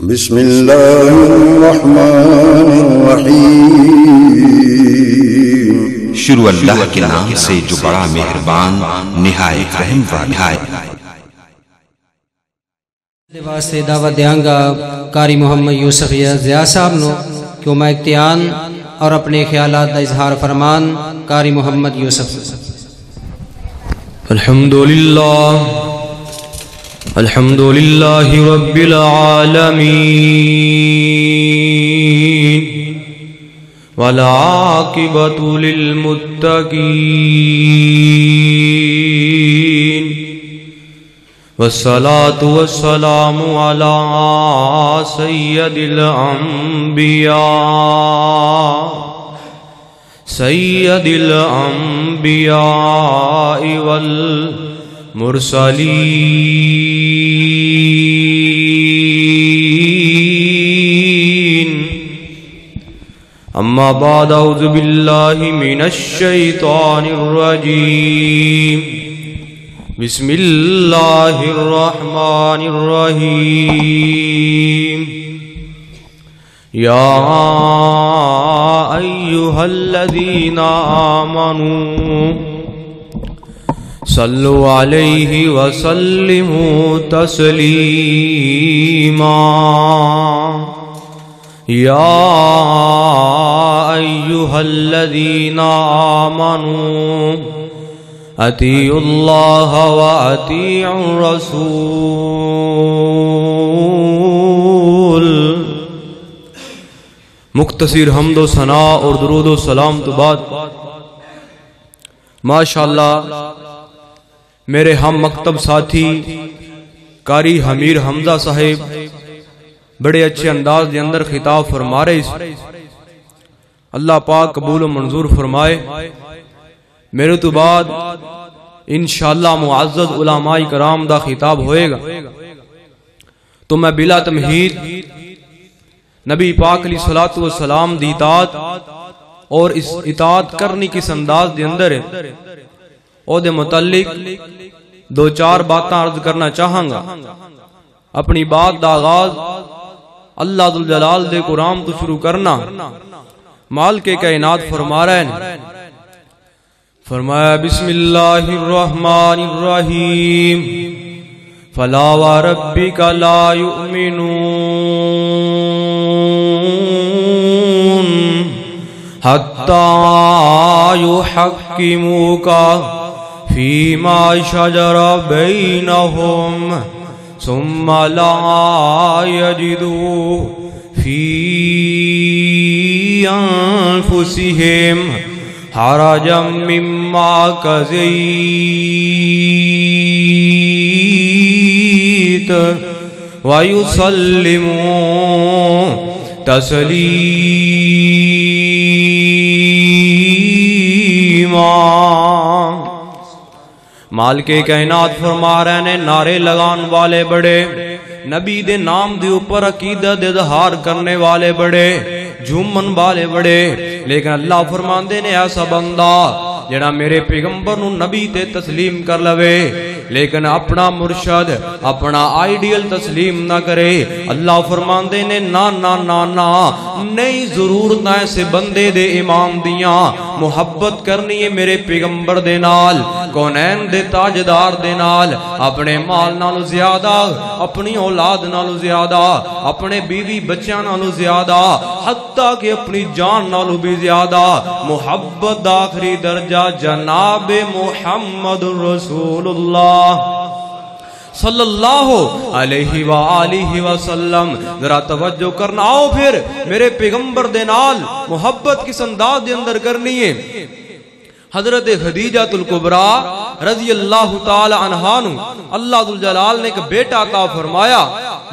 بسم اللہ الرحمن الرحیم۔ شروع اللہ کے نام سے جو بڑا مہربان نہایت رحم والا ہے۔ واسطے دعوت دیاں گا قاری محمد یوسف ضیاء صاحب نو کہ وہ مائکتیان اور اپنے خیالات دا اظہار فرمان۔ قاری محمد یوسف۔ الحمدللہ رب العالمین والعاقبۃ للمتقین والصلاة والسلام علی سید الانبیاء والمرسلین۔ اما بعد، اعوذ باللہ من الشیطان الرجیم، بسم اللہ الرحمن الرحیم۔ یا ایہا الذین آمنوا صلوا علیہ وسلموا تسلیما۔ یا ایہا الذین آمنوا اطیعوا اللہ واطیعوا الرسول۔ مختصر حمد و ثناء اور درود و سلام تو بعد، ماشاءاللہ میرے ہم مکتب ساتھی قاری حمیر حمزہ صاحب بڑے اچھے انداز دے اندر خطاب فرما رہے ہیں۔ اللہ پاک قبول و منظور فرمائے۔ میرے تو بعد انشاءاللہ معزز علماء کرام دا خطاب ہوئے گا، تو میں بلا تمہید نبی پاک علیہ الصلوۃ والسلام دی اطاعت اور اس اطاعت کرنے کس انداز دے اندر ہے او دے متعلق دو چار باتاں عرض کرنا چاہاں گا۔ اپنی بات دا آغاز اللہ ذوالجلال دے قرآن تو شروع کرنا۔ مالک کائنات فرما رہے ہیں، فرمایا بسم اللہ الرحمن الرحیم، فلا وربک لا یؤمنون حتی یحکموک فیما شجر بینہم ثم لا یجدوا فی انفسہم حرجا مما قضیت ویسلموا تسلیما۔ مالک کائنات فرما رہے ہیں، نعرے لگان والے بڑے، نبی دے نام دے اوپر عقیدت اظہار کرنے والے بڑے، جھومن والے بڑے، لیکن اللہ فرماندے نے ایسا بندہ جڑا میرے پیغمبر نو نبی تے تسلیم کر لوے لیکن اپنا مرشد اپنا آئیڈیل تسلیم نہ کرے، اللہ فرماندے نے نا نا نا نا، نہیں ضرورت ایسے بندے دے امام دیاں، محبت کرنی ہے میرے پیغمبر دے نال، کونین دے تاجدار دے نال، اپنے مال نالو زیادہ، اپنی اولاد نالو زیادہ، اپنے بیوی بچیاں نالو زیادہ، حتیٰ کہ اپنی جان نالو بھی زیادہ محبت دا آخری درجہ جناب محمد رسول اللہ صلی اللہ علیہ وآلہ وسلم۔ ذرا توجہ کرنا، آؤ پھر میرے پیغمبر دے نال محبت کس انداز دے اندر کرنی ہے۔ حضرت خدیجہ الکبریٰ رضی اللہ تعالی عنہا نو اللہ ذوالجلال نے ایک بیٹا عطا فرمایا،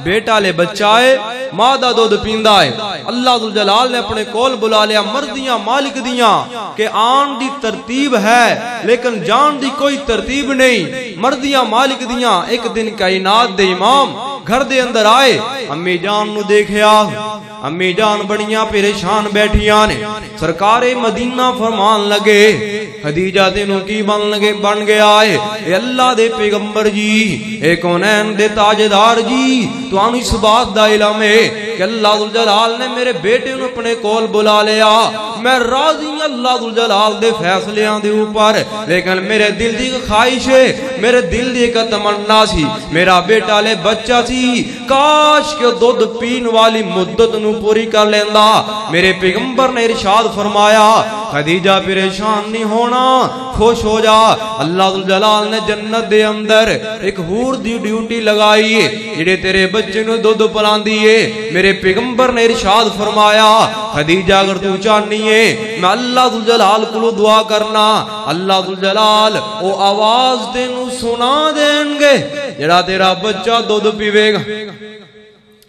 بیٹا لے بچائے، ماں دا دودھ پیندا ہے۔ اللہ ذوالجلال نے اپنے کول بلا لیا، مرضیاں مالک دیاں کہ آن دی ترتیب ہے لیکن جان دی کوئی ترتیب نہیں، مرضیاں مالک دیاں۔ ایک دن کائنات دے امام گھر دے اندر آئے، امی جان نو دیکھیا، امی جان بڑیاں پریشان بیٹھیاں نے سرکار مدینہ فرمان لگے خدیجہ تینوں کی بن گیا ہے اے اللہ دے پیغمبر جی اے کونین دے تاجدار جی تو آنو اس بات دا علم ہے کہ اللہ ذوالجلال نے میرے بیٹے انہوں اپنے کول بلا لیا میں راضی اللہ ذوالجلال دے فیصلیاں دے اوپر لیکن میرے دل دی خواہش ہے میرے دل دی کا تمنا سی میرا بیٹا لے بچہ سی کاش کہ دودھ پین والی مدت نو پوری کر لیندا میرے پیغمبر نے ارشاد فرمایا خدیجہ پریشان نہیں ہونا خوش ہو جا اللہ ذوالجلال نے جنت دے اندر ایک حور دی ڈیوٹی لگائی ہے جڑے تیرے بچے نو دودھ پلاندی ہے میرے پیغمبر نے ارشاد فرمایا خدیجہ اگر تو چاہنی ہے میں اللہ ذوالجلال کو دعا کرنا اللہ ذوالجلال او آواز تینو سنا دیں گے جڑا تیرا بچہ دودھ پیوے گا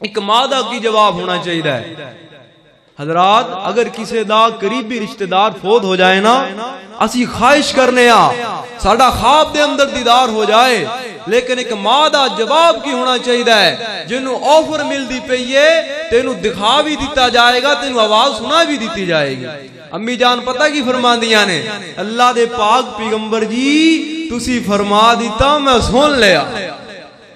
ایک مادہ کی جواب ہونا چاہیے ہے حضرات اگر کسی دا قریبی رشتہ دار فوت ہو جائے نا اسی خواہش کرنے ساڑا خواب دے اندر دیدار ہو جائے لیکن ایک مادہ جواب کی ہونا چاہیے ہے جنہوں آفر مل دی پئیے تینوں دکھا بھی دیتا جائے گا تینوں آواز سنا بھی دیتی جائے گی امی جان پتہ کی فرمان دیا نے اللہ دے پاک پیغمبر جی تسی فرما دیتا میں سن لیا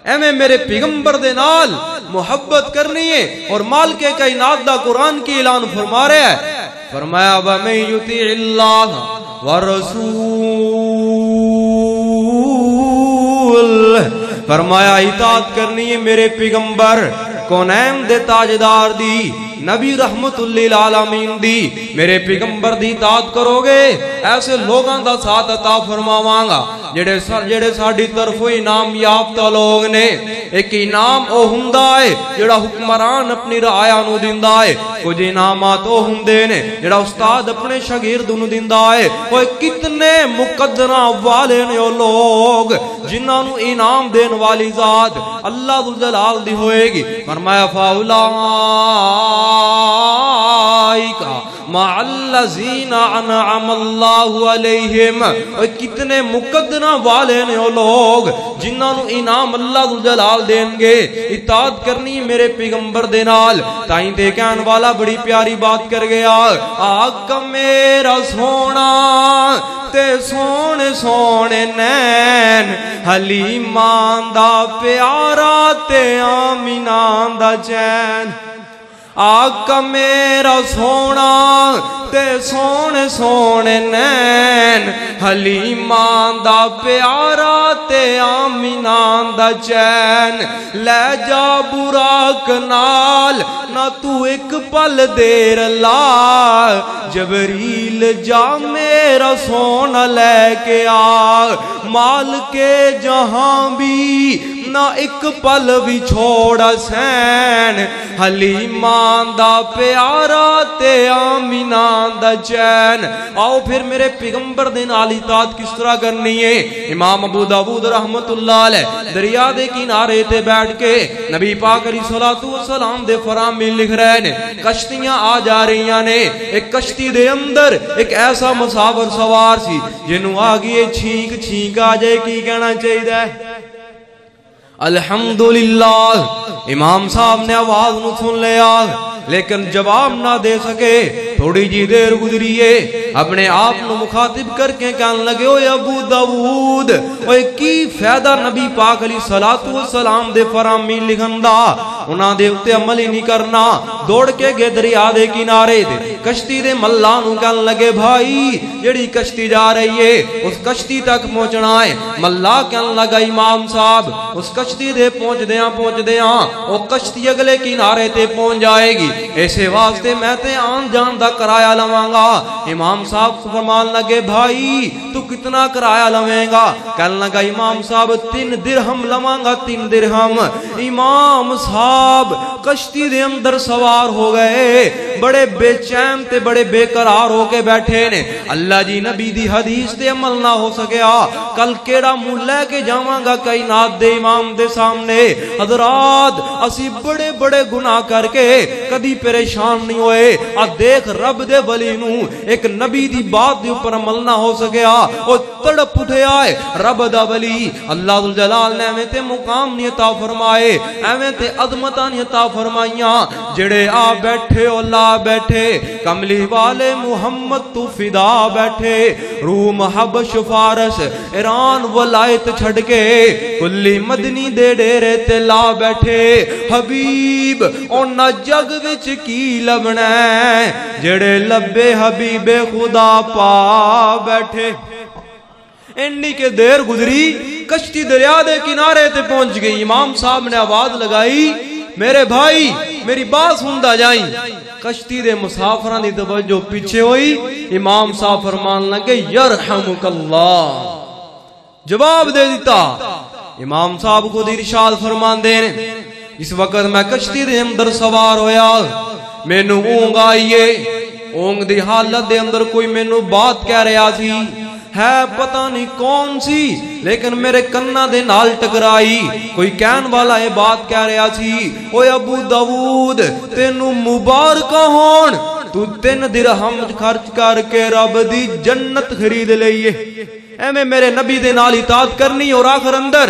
اے میں میرے پیغمبر دے نال محبت کرنی ہے اور مالک کائنات دا قرآن کی اعلان فرما رہا ہے فرمایا وَمَن يُطِعِ اللَّهَ وَالرَّسُولَ فرمایا اطاعت کرنی ہے میرے پیغمبر کونین دے تاجدار دی نبی رحمت للعالمین دی میرے پیغمبر دی اطاعت کرو گے ایسے لوگاں دا ساتھ عطا فرماواں گا جڑے ساڈی طرف انعام یافتہ لوگ نے ایک انعام او ہوندا ہے جڑا حکمران اپنی رعایا نو دیندا ہے کچھ انعامات او ہوندے نے جڑا استاد اپنے شاگرد نو دیندا ہے اوے کتنے مقدراں والے نے او لوگ جنہاں نو انعام دین والی ذات اللہ ذوالجلال دی ہوئے گی فرمایا مع الذین انعم اللہ علیہم اور کتنے مقدرہ والے نے وہ لوگ جنہاں نو انعام اللہ ذوالجلال دیں گے اطاعت کرنی میرے پیغمبر دے نال تائیں دے کہن والا بڑی پیاری بات کر گیا آقا میرا سونا تے سونے سونے نین حلیمان دا پیارا تے آمینان دا چین آقا میرا سونا تے سونے سونے نین حلیمان دا پیارا تے آمینان دا چین لے جا براق نال نہ تو ایک پل دیر لا جبریل جا میرا سونا لے کے آ مال کے جہاں بھی نہ ایک پل بھی چھوڑا سین حلیمان دا پیارا تے آمینان دا چین آؤ پھر میرے پیغمبر دے نال اطاعت کس طرح کرنی ہے امام ابو داؤد رحمت اللہ علیہ دریا دے کنارے تے بیٹھ کے نبی پاک علیہ السلام دے فرامین لکھ رہے نے کشتیاں آ جا رہی نے ایک کشتی دے اندر ایک ایسا مسافر سوار سی جنہوں آگئے چھینک چھینک آ جائے کی کہنا چاہیے الحمدللہ امام صاحب نے آواز نو سن لیا لیکن جواب نہ دے سکے تھوڑی جی دیر گزریے اپنے آپ نو مخاطب کر کے کہنے لگے اوے ابو داؤد اوے کی فائدہ نبی پاک علیہ السلام دے فرامین لکھن دا انہاں دے اتے عمل ہی نہیں کرنا دوڑ کے گئے دریا دے کنارے دے کشتی دے ملا نو کہنے لگے بھائی جڑی کشتی جا رہی ہے اس کشتی تک پہنچنا ہے ملا کہنے لگا امام صاحب اس کشتی دے پہنچ دیاں وہ کشتی اگلے کنارے تے پہنچ جائے گی ایسے واسطے میں تے آن جان دا کرایہ لواں گا امام صاحب فرمان لگے بھائی تو کتنا کرایہ لویں گا کہنے لگا امام صاحب 3 درہم لواں گا 3 درہم امام صاحب کشتی دے اندر سوار ہو گئے بڑے بے چین تے بڑے بے قرار ہو کے بیٹھے نے اللہ جی نبی دی حدیث تے عمل نہ ہو سکیا کل کیڑا منہ لے کے جاواں گا کائنات دے امام دے سامنے حضرات اسی بڑے بڑے گناہ کر کے کدی پریشان نہیں ہوئے دیکھ رب دے ولی نو ایک نبی دی بات دے اوپر عمل نہ ہو سکیا او تڑپ اٹھیا ہے رب دا ولی اللہ ذوالجلال نے ایویں تے مقام نہیں عطا فرمائے ایویں تے عظمتاں نہیں عطا فرمائیاں جڑے آ بیٹھے او لا بیٹھے کملی والے محمد تو فدا بیٹھے روم حبش فارس ایران ولایت چھڑ کے کلی مدنی دے ڈیرے تے لا بیٹھے حبیب اونا جگ وچ کی لبنا ہے جڑے لبے حبیب خدا پا بیٹھے انہی کے دیر گزری کشتی دریا دے کنارے تے پہنچ گئی امام صاحب نے آواز لگائی میرے بھائی میری بات سندا جائیں کشتی دے مسافران دی توجہ پیچھے ہوئی امام صاحب فرمان لگے یرحمک اللہ جواب دے دیتا امام صاحب کو دی ارشاد فرمان دینے اس وقت میں کشتی دے اندر سوار ہویا مینوں اونگ آئیے اونگ دی حالت دے اندر کوئی مینوں بات کہہ رہا سی ہے پتہ نہیں کون سی لیکن میرے کنہ دے نال ٹکرائی کوئی کہن والا یہ بات کہہ رہا سی اوے ابو داؤد تینوں مبارکہ ہون تو 3 درہم خرچ کر کے رب دی جنت خرید لئیے اے میں میرے نبی دے نال اطاعت کرنی اور آخر اندر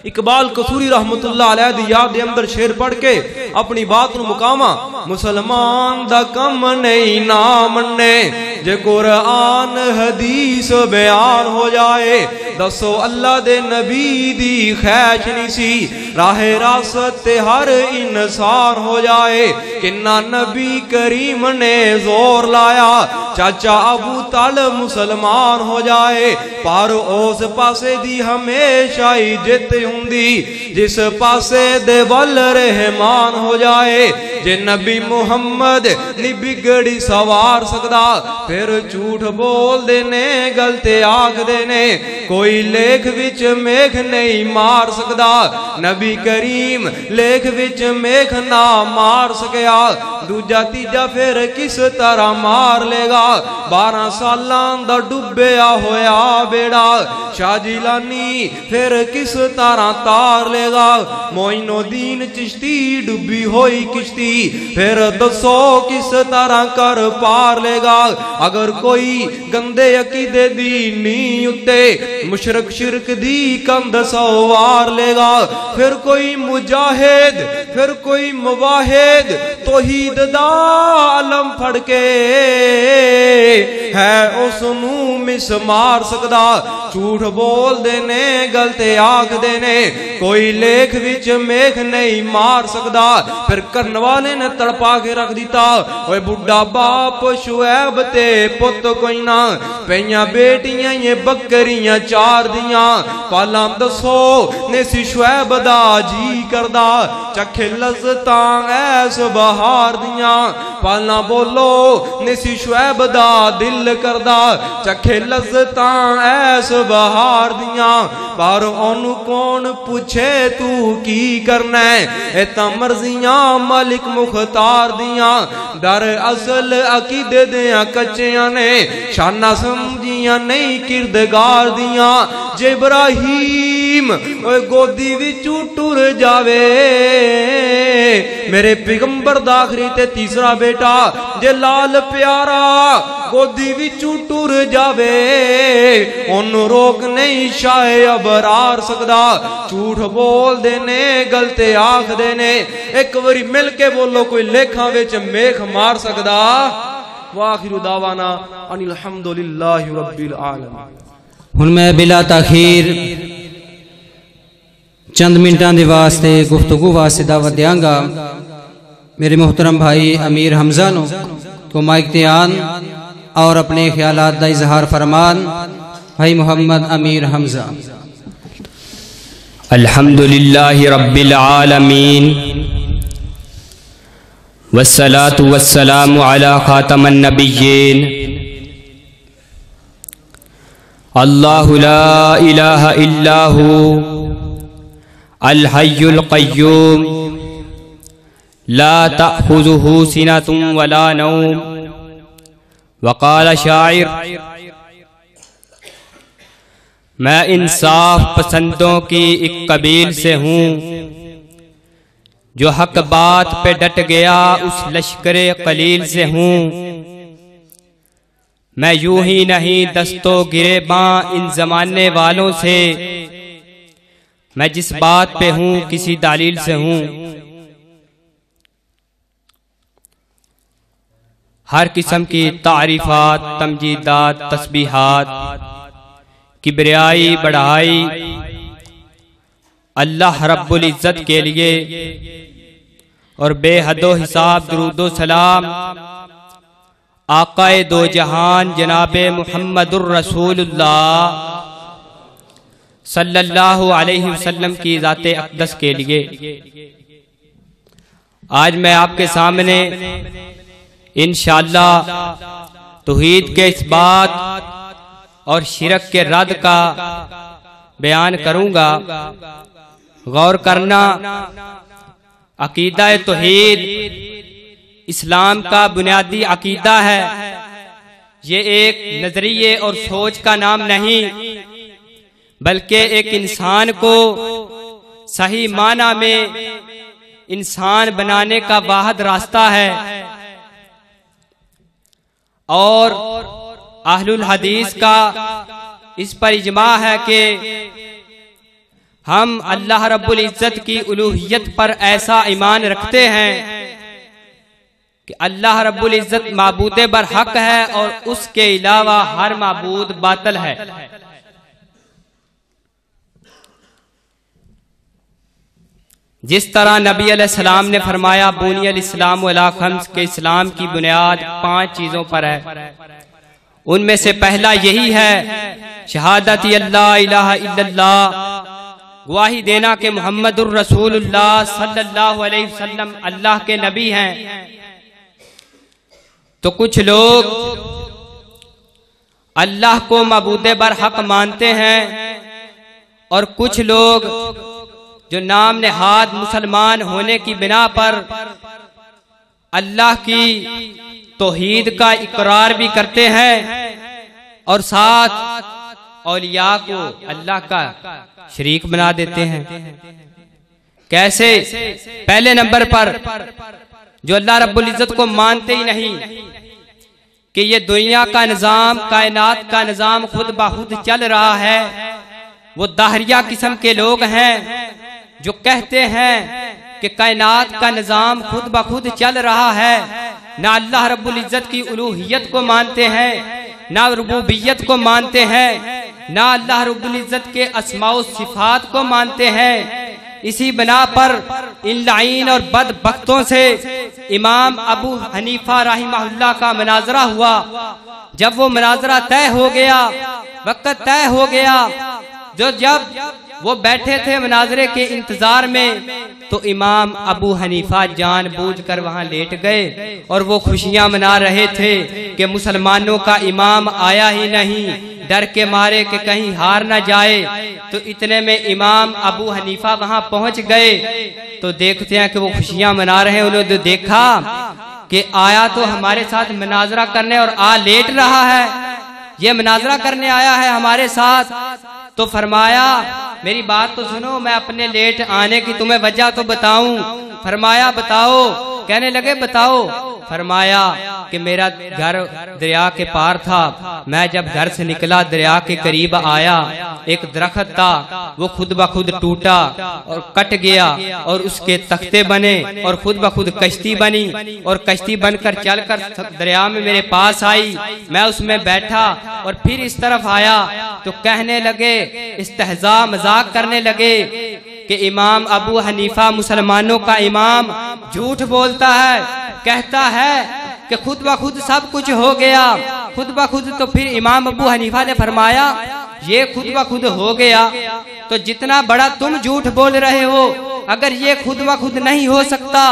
اقبال قصوری رحمت اللہ علیہ دی یاد دے اندر شعر پڑھ کے اپنی بات نو مقاما مسلمان دا کم نہیں نام نے جے قرآن حدیث بیان ہو جائے دسو اللہ دے نبی دی خیش نہیں سی راہ راست ہر انسان ہو جائے کنہ نبی کریم نے زور لایا چاچا ابو طالب مسلمان ہو جائے پر اس پاسے دی ہمیشہ ہی جت ہوندی جس پاسے دے ول رحمان ہو جائے جے نبی محمد نہیں بگڑی سوار سکدا پھر جھوٹ بول دینے گلتے آگ دینے کوئی لیکھ وچ میکھ نہیں مار سکدا نبی کریم لیکھ وچ میکھ نہ مار سکیا دوجا تیجا پھر کس طرح مار لے گا 12 سالان دا ڈبیا ہویا بیڑا شاہ جیلانی پھر کس طرح تار لے گا معین الدین چشتی ڈبی ہوئی کشتی پھر دسو کس طرح کر پار لے گا اگر کوئی گندے عقیدے دی نی اتے مشرک شرک دی کند سوار لے گا پھر کوئی مجاہد پھر کوئی مواحد توحید دا علم پھڑ کے ہے اس نو مس مار سکدا جھوٹ بول دینے گلتے آکھ دینے کوئی لیکھ وچ میکھ نہیں مار سکدا پھر کرن والے نے تڑپا کے رکھ دیتا اوے بڑھا باپ شعیب تے پت کوئی نہ پیاں بیٹیاں یہ بکریاں 4 دیاں پالاں دسو نیسی شعیب دا جی کردا چکھے لذتاں ایس بہار دیاں پالاں بولو نیسی شعیب دا دل کردا چکھے لذتاں ایس بہار دیاں پر انو کون پوچھے تو کی کرنا ہے ایتا مرضیاں مالک مختار دیاں در اصل عقیدے دیاں کچیاں نے شانہ سمجھیاں نہیں کردگار دیاں جے ابراہیم گودی وچوں ٹر جاوے میرے پیغمبر داخری تے تیسرا بیٹا جے لال پیارا گودی وچوں ٹر جاوے ان روک نہیں شاہ ابرار سکدا جھوٹ بول دینے گلتے آکھ دینے ایک وری مل کے بولو کوئی لیکھاں وچ میکھ مار سکدا وآخر دعوانا ان الحمدللہ رب العالمین ہن میں بلا تاخیر چند منٹاں دے واسطے گفتگو واسطے دعوت دیاں گا میرے محترم بھائی امیر حمزہ نو کو مائک تے آن اور اپنے خیالات دا اظہار فرمان بھائی محمد امیر حمزہ الحمدللہ رب العالمین والصلاة والسلام على خاتم النبیین اللہ لا الہ الا ہو الحی القیوم لا تأخذہ سنۃ ولا نوم وقال شاعر میں انصاف پسندوں کی ایک قبیل سے ہوں جو حق بات پہ ڈٹ گیا اس لشکر قلیل سے ہوں، میں یوں ہی نہیں دستو گریباں ان زمانے والوں سے، میں جس بات پہ ہوں کسی دلیل سے ہوں۔ ہر قسم کی تعریفات، تمجیدات، تسبیحات، کبریائی، بڑائی اللہ رب العزت کے لیے، اور بے حد و حساب درود و سلام آقا دو جہان جناب محمد الرسول اللہ صلی اللہ علیہ وسلم کی ذات اقدس کے لیے۔ آج میں آپ کے سامنے انشاءاللہ توحید کے اثبات اور شرک کے رد کا بیان کروں گا۔ غور کرنا، عقیدہ توحید اسلام کا بنیادی عقیدہ ہے۔ یہ ایک نظریے اور سوچ کا نام نہیں، بلکہ ایک انسان کو صحیح معنی میں انسان بنانے کا واحد راستہ ہے۔ اور اہل الحدیث کا اس پر اجماع ہے کہ ہم اللہ رب العزت کی الوہیت پر ایسا ایمان رکھتے ہیں کہ اللہ رب العزت معبود برحق ہے اور اس کے علاوہ ہر معبود باطل ہے۔ جس طرح نبی علیہ السلام نے فرمایا بنی الاسلام علی خمس کہ اسلام کی بنیاد 5 چیزوں پر ہے، ان میں سے پہلا یہی ہے شہادت اللہ الہ الا اللہ، گواہی دینا کہ محمد الرسول اللہ صلی اللہ علیہ وسلم اللہ کے نبی ہیں۔ تو کچھ لوگ اللہ کو معبود برحق مانتے ہیں، اور کچھ لوگ جو نام نہاد مسلمان ہونے کی بنا پر اللہ کی توحید کا اقرار بھی کرتے ہیں، اور ساتھ اولیاء کو اللہ کا شریک بنا دیتے ہیں۔ کیسے؟ پہلے نمبر پر جو اللہ رب العزت کو مانتے ہی نہیں کہ یہ دنیا کا نظام، کائنات کا نظام خود بخود چل رہا ہے، وہ داہریہ قسم کے لوگ ہیں جو کہتے ہیں کہ کائنات کا نظام خود بخود چل رہا ہے، نہ اللہ رب العزت کی الوہیت کو مانتے ہیں، نہ ربوبیت کو مانتے ہیں، نہ اللہ رب العزت کے اسماء و صفات کو مانتے ہیں۔ اسی بنا پر ان لعین اور بدبختوں سے امام ابو حنیفہ رحمہ اللہ کا مناظرہ ہوا۔ جب وہ مناظرہ طے ہو گیا، وقت طے ہو گیا، جب وہ بیٹھے تھے مناظرے کے انتظار میں، تو امام ابو حنیفہ جان بوجھ کر وہاں لیٹ گئے، اور وہ خوشیاں منا رہے تھے کہ مسلمانوں کا امام آیا ہی نہیں، ڈر کے مارے کہ کہیں ہار نہ جائے۔ تو اتنے میں امام ابو حنیفہ وہاں پہنچ گئے، تو دیکھتے ہیں کہ وہ خوشیاں منا رہے ہیں۔ انہوں نے دیکھا کہ آیا تو ہمارے ساتھ مناظرہ کرنے اور لیٹ رہا ہے، یہ مناظرہ کرنے آیا ہے ہمارے ساتھ۔ تو فرمایا میری بات تو سنو، میں اپنے لیٹ آنے کی تمہیں وجہ تو بتاؤں۔ فرمایا بتاؤ۔ کہنے لگے بتاؤ۔ فرمایا کہ میرا گھر دریا کے پار تھا، میں جب گھر سے نکلا دریا کے قریب آیا، ایک درخت تھا، وہ خود بخود ٹوٹا اور کٹ گیا، اور اس کے تختے بنے، اور خود بخود کشتی بنی، اور کشتی بن کر چل کر دریا میں میرے پاس آئی، میں اس میں بیٹھا اور پھر اس طرف آیا، تو کہنے لگے، استہزاء مذاق کرنے لگے کہ امام ابو حنیفہ مسلمانوں کا امام جھوٹ بولتا ہے، کہتا ہے کہ خود بخود سب کچھ ہو گیا، خود بخود۔ تو پھر امام ابو حنیفہ نے فرمایا یہ خود بخود ہو گیا تو جتنا بڑا تم جھوٹ بول رہے ہو، اگر یہ خود بخود نہیں ہو سکتا،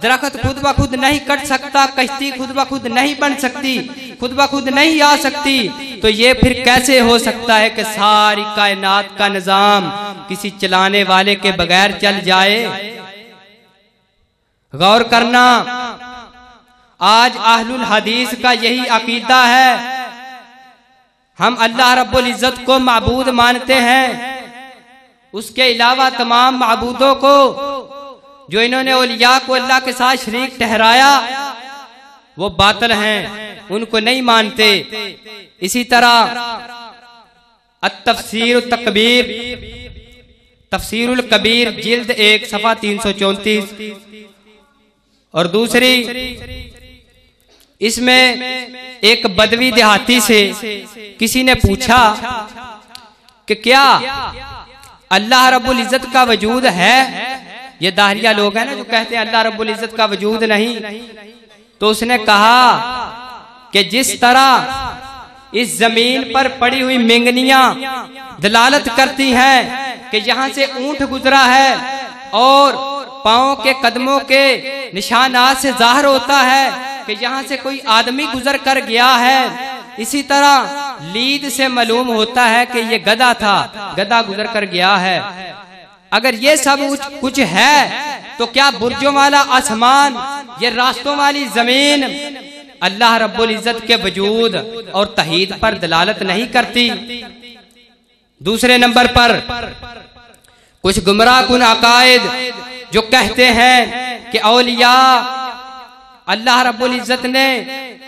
درخت خود بخود نہیں کٹ سکتا، کشتی خود بخود نہیں بن سکتی، خود بخود نہیں آ سکتی، تو یہ پھر کیسے ہو سکتا ہے کہ ساری کائنات کا نظام کسی چلانے والے کے بغیر چل جائے؟ غور کرنا، آج اہل الحدیث کا یہی عقیدہ ہے۔ ہم اللہ رب العزت کو معبود مانتے ہیں، اس کے علاوہ تمام معبودوں کو جو انہوں نے اولیاء کو اللہ کے ساتھ شریک ٹھہرایا وہ باطل ہیں، ان کو نہیں مانتے۔ اسی طرح التفسیر التکبیر، تفسیر الکبیر جلد 1 صفحہ 334، اور دوسری اس میں ایک بدوی دیہاتی سے کسی نے پوچھا کہ کیا اللہ رب العزت کا وجود ہے؟ یہ داہریہ لوگ ہیں نا جو کہتے ہیں اللہ رب العزت کا وجود نہیں۔ تو اس نے کہا کہ جس طرح اس زمین پر پڑی ہوئی مینگنیاں دلالت کرتی ہیں کہ یہاں سے اونٹ گزرا ہے اور پاؤں کے قدموں کے نشانات سے ظاہر ہوتا ہے کہ یہاں سے کوئی آدمی گزر کر گیا ہے، اسی طرح لید سے معلوم ہوتا ہے کہ یہ گدھا تھا، گدھا گزر کر گیا ہے۔ اگر یہ سب کچھ ہے تو کیا برجوں والا آسمان، یہ راستوں والی زمین اللہ رب العزت کے وجود اور توحید پر دلالت نہیں کرتی؟ دوسرے نمبر پر کچھ گمراہ کن عقائد جو کہتے ہیں کہ اولیاء اللہ رب العزت نے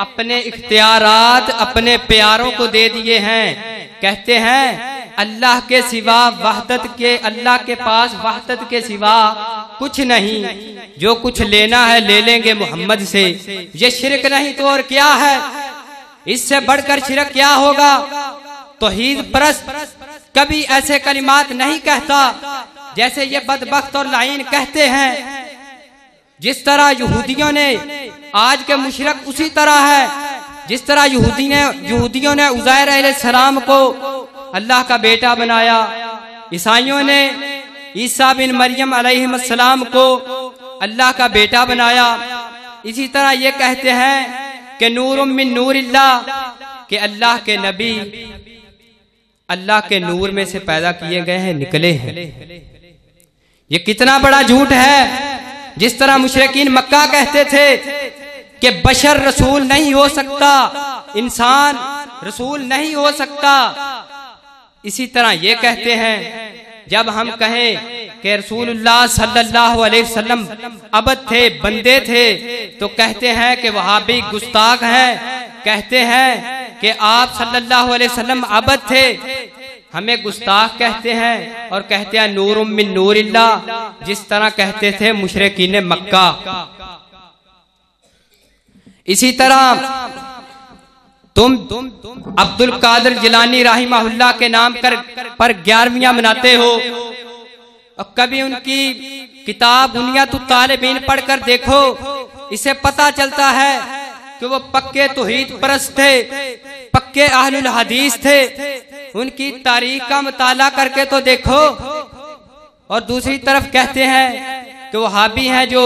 اپنے اختیارات اپنے پیاروں کو دے دیے ہیں، کہتے ہیں اللہ کے سوا وحدت کے، اللہ کے پاس وحدت کے سوا کچھ نہیں، جو کچھ لینا ہے لے لیں گے محمد سے۔ یہ شرک نہیں تو اور کیا ہے؟ اس سے بڑھ کر شرک کیا ہوگا؟ توحید پرست کبھی ایسے کلمات نہیں کہتا جیسے یہ بدبخت اور لعین کہتے ہیں۔ جس طرح یہودیوں نے، آج کے مشرک اسی طرح ہے، جس طرح یہودیوں نے عزیر علیہ السلام کو اللہ کا بیٹا بنایا، عیسائیوں نے عیسیٰ بن مریم علیہ السلام کو اللہ کا بیٹا بنایا، اسی طرح یہ کہتے ہیں کہ نور من نور اللہ، کہ اللہ کے نبی اللہ کے نور میں سے پیدا کیے گئے ہیں، نکلے ہیں۔ یہ کتنا بڑا جھوٹ ہے۔ جس طرح مشرکین مکہ کہتے تھے کہ بشر رسول نہیں ہو سکتا، انسان رسول نہیں ہو سکتا، اسی طرح یہ کہتے ہیں جب ہم کہیں کہ رسول اللہ صلی اللہ علیہ وسلم عبد تھے، بندے تھے، تو کہتے ہیں کہ وہابی گستاخ ہیں، کہتے ہیں کہ آپ صلی اللہ علیہ وسلم عبد تھے، ہمیں گستاخ کہتے ہیں، اور کہتے ہیں نور من نور اللہ، جس طرح کہتے تھے مشرکین مکہ۔ اسی طرح تم عبد القادر جیلانی رحمہ اللہ کے نام پر 11ویاں مناتے ہو، اور کبھی ان کی کتاب بنیاد الطالبین پڑھ کر دیکھو، اسے پتہ چلتا ہے کہ وہ پکے توحید پرست تھے، پکے اہل الحدیث تھے۔ ان کی تاریخ کا مطالعہ کر کے تو دیکھو۔ اور دوسری طرف کہتے ہیں کہ وہابی ہیں جو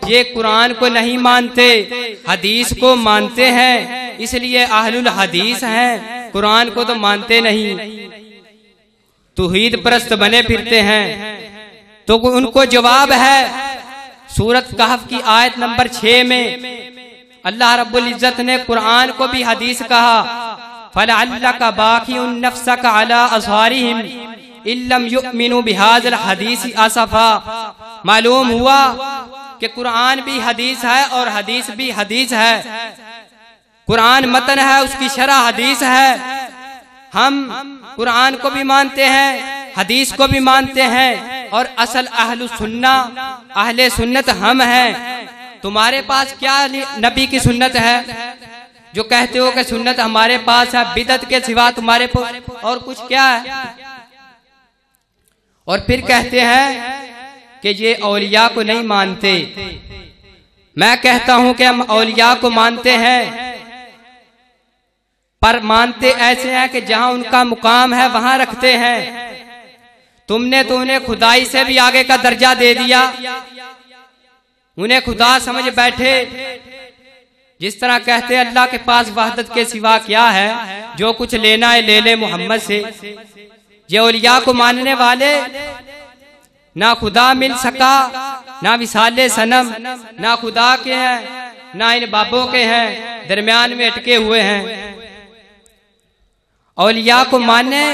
یہ قرآن کو نہیں مانتے، حدیث کو مانتے ہیں، اس لیے اہل الحدیث ہیں، قرآن کو تو مانتے نہیں، توحید پرست بنے پھرتے ہیں۔ تو ان کو جواب ہے سورۃ کہف کی آیت نمبر 6 میں اللہ رب العزت نے قرآن کو بھی حدیث کہا، فَلَعَلَّكَ بَاخِعٌ نَفْسَكَ عَلَىٰ آثَارِهِمْ إِن لَّمْ يُؤْمِنُوا بِهَٰذَا الْحَدِيثِ آسَفًا۔ معلوم ہوا کہ قرآن بھی حدیث ہے اور حدیث بھی حدیث ہے، قرآن متن ہے، اس کی شرح حدیث ہے۔ ہم قرآن کو بھی مانتے ہیں، حدیث کو بھی مانتے ہیں، اور اصل اہل سنت ہم ہیں۔ تمہارے پاس کیا نبی کی سنت ہے جو کہتے ہو کہ سنت ہمارے پاس ہے، بدعت کے سوا تمہارے پاس اور کچھ کیا ہے؟ اور پھر کہتے ہیں کہ یہ اولیاء کو نہیں مانتے۔ میں کہتا ہوں کہ ہم اولیاء کو مانتے ہیں، پر مانتے ایسے ہیں کہ جہاں ان کا مقام ہے وہاں رکھتے ہیں۔ تم نے تو انہیں خدائی سے بھی آگے کا درجہ دے دیا، انہیں خدا سمجھ بیٹھے۔ جس طرح کہتے ہیں اللہ کے پاس وحدت کے سوا کیا ہے، جو کچھ لینا ہے لے لے محمد سے۔ یہ اولیاء کو ماننے والے نہ خدا مل سکا، نہ وصال صنم، نہ خدا کے ہیں نہ ان بابوں کے ہیں، درمیان میں اٹکے ہوئے ہیں۔ اولیاء کو ماننے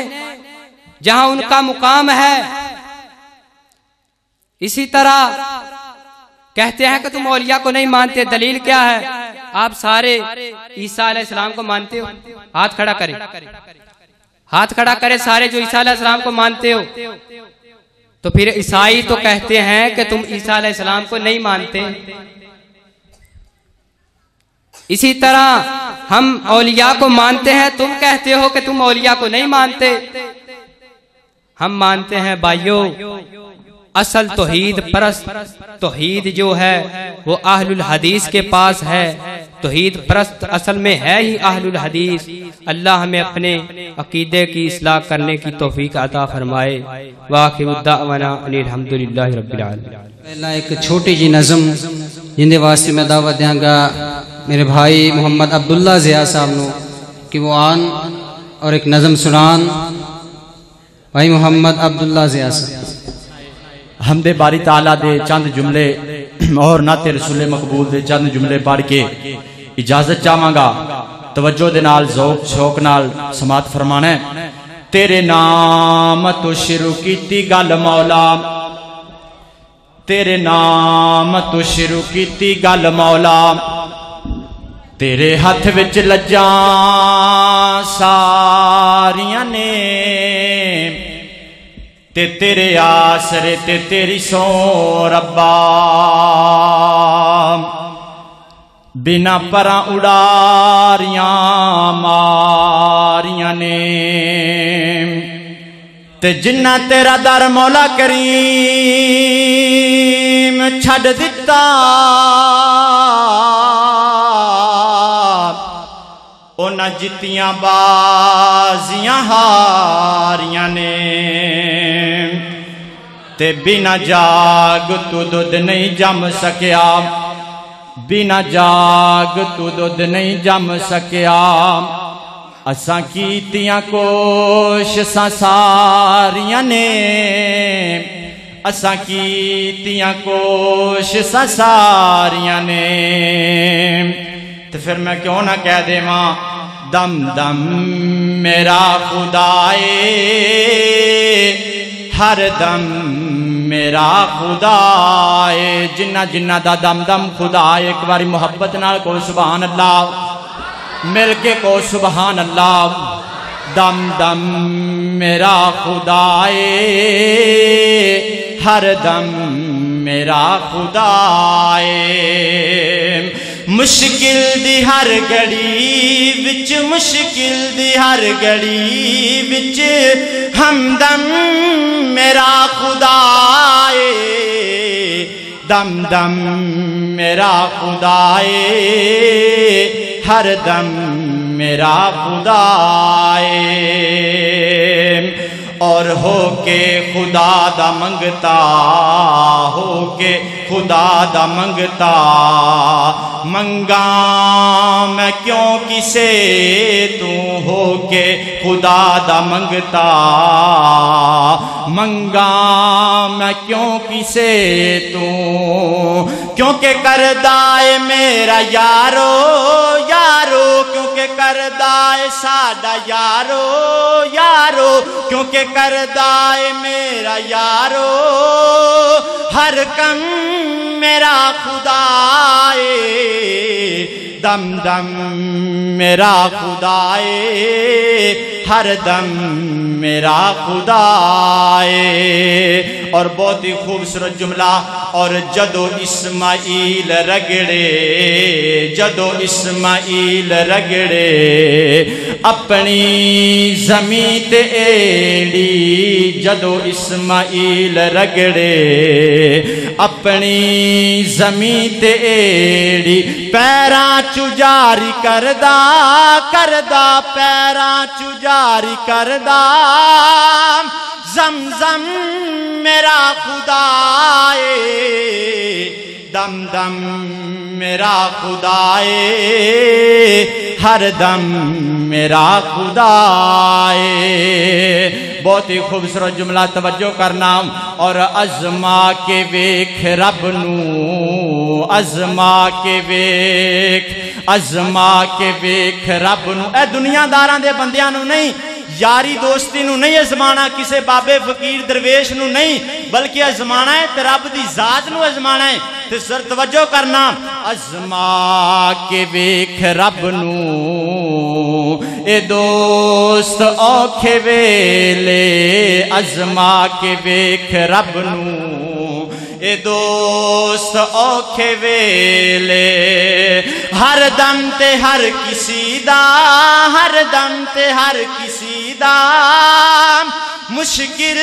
جہاں ان کا مقام ہے۔ اسی طرح کہتے ہیں کہ تم اولیاء کو نہیں مانتے، دلیل کیا ہے؟ آپ سارے عیسیٰ علیہ السلام کو مانتے ہو؟ ہاتھ کھڑا کریں، ہاتھ کھڑا کریں سارے جو عیسیٰ علیہ السلام کو مانتے ہو۔ تو پھر عیسائی تو کہتے ہیں کہ تم عیسیٰ علیہ السلام کو نہیں مانتے۔ اسی طرح ہم اولیاء کو مانتے ہیں، تم کہتے ہو کہ تم اولیاء کو نہیں مانتے۔ ہم مانتے ہیں بھائیوں، اصل توحید پرست توحید جو ہے وہ اہل الحدیث کے پاس ہے۔ توحید پرست اصل میں ہے ہی اہل الحدیث۔ اللہ ہمیں اپنے عقیدے کی اصلاح کرنے کی توفیق عطا فرمائے۔ وآخر دعوانا ان الحمدللہ رب العالمین۔ پہلا ایک چھوٹی جی نظم جن واسطے میں دعوت دیاں گا میرے بھائی محمد عبداللہ ضیاء صاحب نو کہ وہ آن اور ایک نظم سنان۔ بھائی محمد عبداللہ ضیاء صاحب۔ حمد باری تعالیٰ دے چند جملے اور نعت رسول مقبول دے چند جملے پڑھ کے اجازت چاہواں گا، توجہ دے نال ذوق شوق نال سماعت فرمانا ہے۔ تیرے نام تو شروع کیتی گل مولا، تیرے نام تو شروع کیتی گل مولا، تیرے ہاتھ وچ لجاں ساریاں نے، تے تیرے آسرے تے تیری سو ربا، بنا پراں اڑاریاں ماریاں نے، تے جنہ تیرا در مولا کریم چھڈ دتا، اونا جتیاں بازیاں ہاریاں نے، تے بنا جاگ تو دودھ نہیں جم سکیا، بنا جاگ تو دودھ نہیں جم سکیا، اساں کیتیاں کوششاں ساریاں نے، اساں کیتیاں کوششاں ساریاں نے، تو پھر میں کیوں نہ کہہ دے ماں دم دم میرا خدائے، ہر دم میرا خدائے، جنہ جنہ دا دم دم خدائے، ایک باری محبت نال کو سبحان اللہ، مل کے کو سبحان اللہ۔ دم دم میرا خدائے، ہر دم میرا خدائے، مشکل دی ہر گھڑی وچ، مشکل دی ہر گھڑی وچ، ہمدم میرا خدائے، دم دم میرا خدائے، ہر دم میرا خدائے، اور ہو کے خدا دا منگتا، ہو کے خدا دا منگتا، منگا میں کیوں کسے تو، ہو کے خدا دا منگتا، منگا میں کیوں کسے تو، کیونکہ کردہ ہے میرا یارو یارو، کیونکہ کردہ ہے ساڈا یارو یارو، کیونکہ کردہ ہے میرا یارو، ہر کم میرا خدائے، دم دم میرا خدائے، ہر دم میرا خدائے۔ اور بہت ہی خوبصورت جملہ، اور جدو اسماعیل رگڑے، جدو اسماعیل رگڑے اپنی زمین تے ایڑی، جدو اسماعیل رگڑے اپنی زمین تے ایڑی، پیراں چو جاری کردہ کردہ، پیراں چو جاری کردہ، زمزم میرا خدائے، دم دم میرا خدائے، ہر دم میرا خدائے۔ بہت ہی خوبصورت جملہ، توجہ کرنا، اور ازما کے ویکھ رب نو، ازما کے ویکھ، ازما کے ویکھ رب نو، اے دنیا داراں دے بندیاں نو نہیں، یاری دوستی نو نہیں ازمانا کسے بابے فقیر درویش نو نہیں بلکہ ازمانا ہے تے رب دی ذات نو ازمانا ہے تے سر توجہ کرنا ازما کے ویکھ رب نو اے دوست اوکھے ویلے ازما کے ویکھ رب نو اے دوست اوکھے ویلے ہر دم تے ہر کسی دا ہر دم تے ہر کسی دا مشکل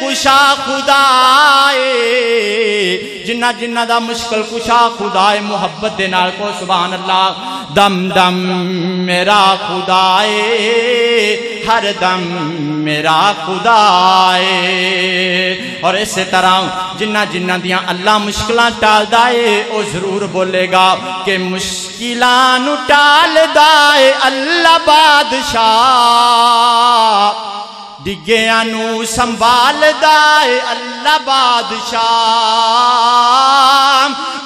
کشا خدائے جنہ جنہ دا مشکل کشا خدائے محبت دے نال کو سبحان اللہ دم دم میرا خدائے ہر دم میرا خدائے اور اسی طرح جنہ جنہ دیاں اللہ مشکلہ ٹال دائے او ضرور بولے گا کہ مشکلان ٹال دائے اللہ بادشاہ ڈگیاں نو سنبھال دائے اللہ بادشاہ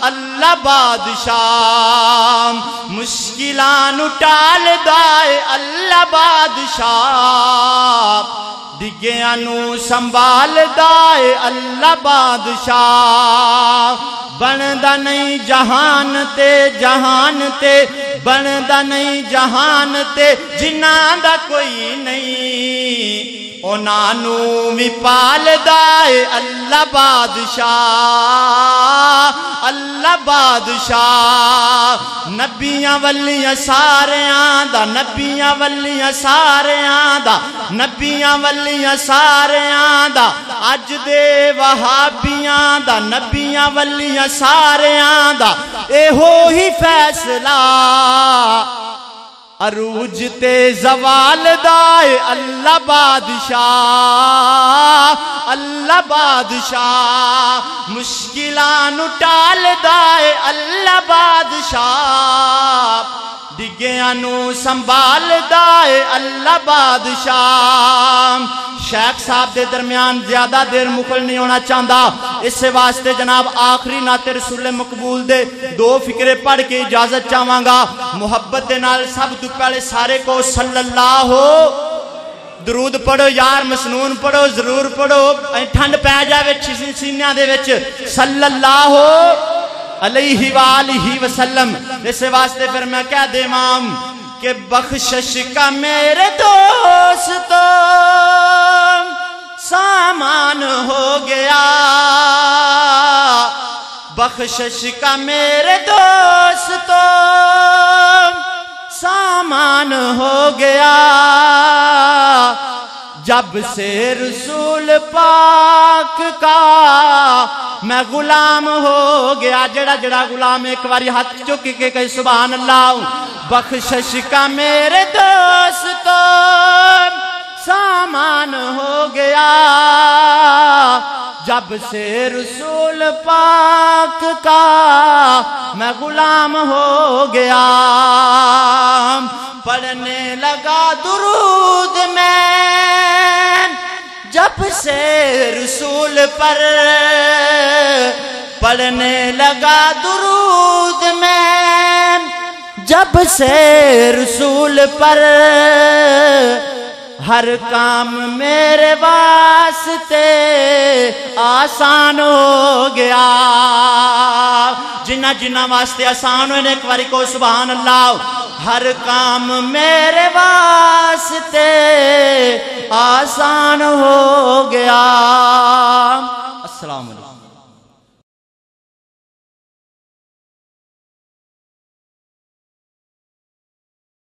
اللہ بادشاہ مشکلان ٹال دائے اللہ بادشاہ ڈگیاں نو سنبھال دائے اللہ بادشاہ بندا نہیں جہان تے بندا نہیں جہان تے جنہاں دا کوئی نہیں اونا نو بھی پال دائے اللہ بادشاہ اللہ بادشاہ نبیاں ولیاں ساریاں دا نبیاں ولیاں ساریاں دا نبیاں ولیاں ساریاں دا اج دے وہابیاں دا نبیاں ولیاں ساریاں دا اے ہو ہی فیصلہ عروج تے زوال دائے اللہ بادشاہ اللہ بادشاہ مشکلان ٹال دائے اللہ بادشاہ ڈگیاں نو سنبھال دائے اللہ بادشاہ شیخ صاحب دے درمیان زیادہ دیر مکل نہیں ہونا چاہتا اس سے واسطے جناب آخری نعت رسول مقبول دے دو فکرے پڑھ کے اجازت چاہواں گا محبت دے نال سب تو پہلے سارے کو صلی اللہ ہو درود پڑھو یار مسنون پڑھو ضرور پڑھو ٹھنڈ پہ جاوے سینیاں دے وچ صلی اللہ ہو علیہ وآلہ وسلم اس واسطے پھر میں کہہ دے امام کہ بخشش کا میرے دوستو سامان ہو گیا بخشش کا میرے دوستو سامان ہو گیا جب سے رسول پاک کا میں غلام ہو گیا جڑا جڑا غلام ایک باری ہاتھ چک کے کہے سبحان اللہ بخشش کا میرے دوستو سامان ہو گیا جب سے رسول پاک کا میں غلام ہو گیا پڑھنے لگا درود میں جب سے رسول پر پڑھنے لگا درود میں جب سے رسول پر ہر کام میرے واسطے آسان ہو گیا جنہ جنہ واسطے آسان ہوئے ایک باری کو سبحان اللہ ہر کام میرے واسطے آسان ہو گیا السلام علیکم